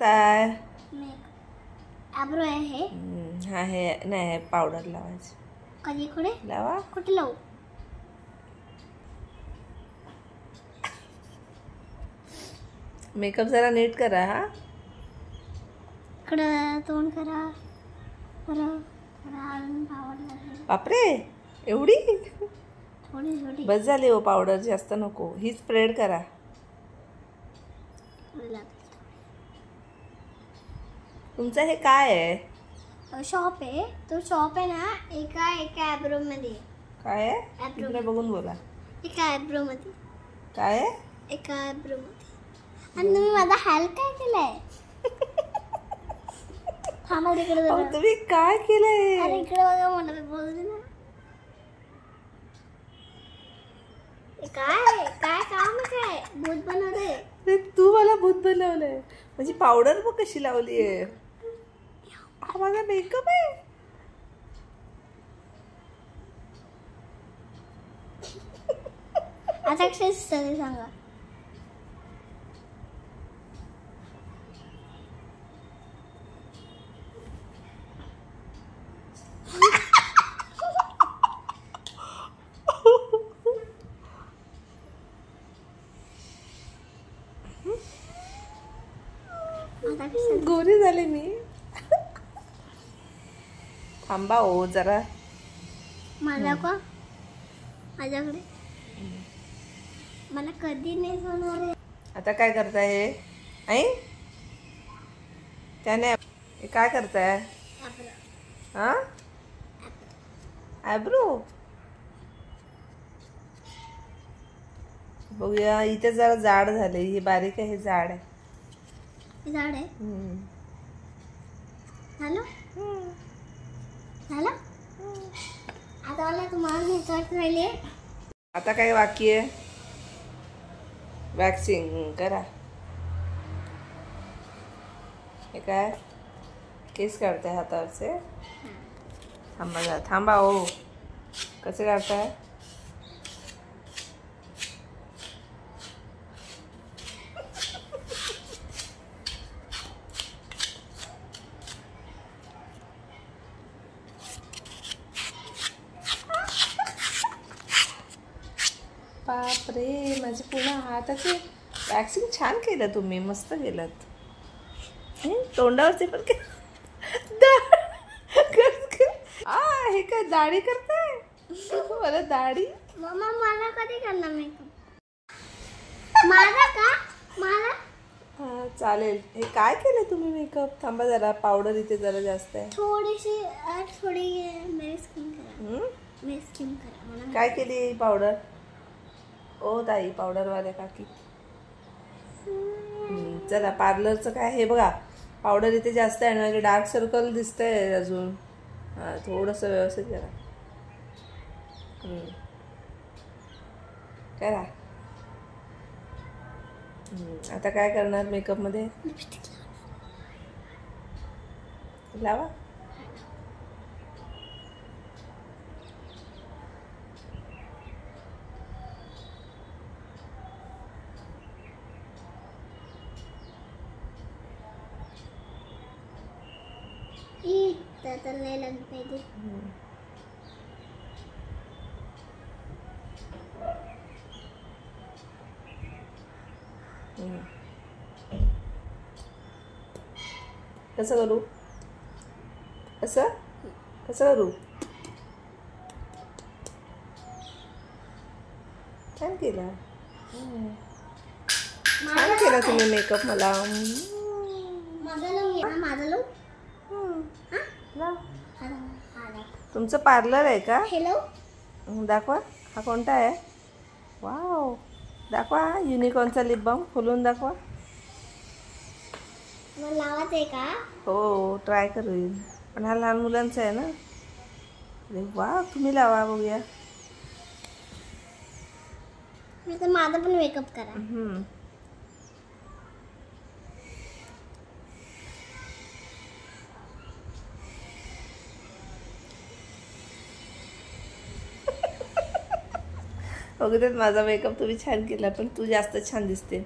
काय आयब्रो आहे हा हे नाही पावडर लावायची कधी कुठे लावा कुठे लावू मेकअप जरा नीट करा हा इकडं तोंड करा पावडर बापरे एवढी थोडी थोडी बस झाली हो पावडर जास्त नको ही स्प्रेड करा तुमचं हे काय आहे शॉप आहे तो शॉप आहे ना एका आयब्रो मध्ये काय आहे इकडे बघून बोला एका आयब्रो मध्ये काय आहे एका आयब्रो मध्ये आणि तुम्ही माझा हाल काय केलाय थांबा तिकडे अहो, तुम्ही काय केलंय अरे इकडे बघा मला बोलू दे ना काय काय काम काय भूत बनवते अरे, तू मला भूत बनवलंय म्हणजे पावडर बघ कशी लावली आहे हा माझा मेकअप आहे आता कसे सांगा गोरी झाले मी थांबा हो जरा माझ्याकडे मला कधी नाही होणार आहे आता काय करताय हे आई त्याने हे काय करताय हा आयब्रो बघूया इथे जरा जाड झाले हे बारीक आहे हे जाड आहे झाड आहे झालं झालं आता मला तुम्हाला भेटत राहिले आता काय बाकी आहे वॅक्सिंग करा हे काय केस काढताय हातावरचे थांबा थांबा हो कसे काढताय बापरे माझे पूर्ण हाताचे वॅक्सिंग छान केलं तुम्ही मस्त केलं तोंडावरचे पण हे काय दाढी करताय मला दाढी मम्मा मला कधी करणार मेकअप माझा का मला हा चालेल हे काय केलं तुम्ही मेकअप थांबा जरा पावडर इथे जरा जास्त आहे थोडीशी थोडी मेरी स्किन करा मेरी स्किन करा मला काय केली पावडर ओ ताई पावडरवाल्या काकी चला पार्लरचं काय हे बघा पावडर इथे जास्त आहे ना डार्क सर्कल दिसतंय अजून हां थोडंसं व्यवस्थित करा करा आता काय करणार मेकअपमध्ये लावा तर नाही लागत पाहिजे कसं करू कसं कसं करू छान केला छान केला तुम्ही मेकअप मला माझा तुमचं पार्लर आहे का हॅलो दाखवा हा कोणता आहे वाव दाखवा युनिकॉर्नचा लिप बाम खोलून दाखवा मला लावायचं आहे का हो ट्राय करू पण हा लहान मुलांचा आहे ना अरे वा तुम्ही लावा बघूया तर माझा पण मेकअप करा बघू देत माझा मेकअप तुम्ही छान केला पण तू जास्त छान दिसते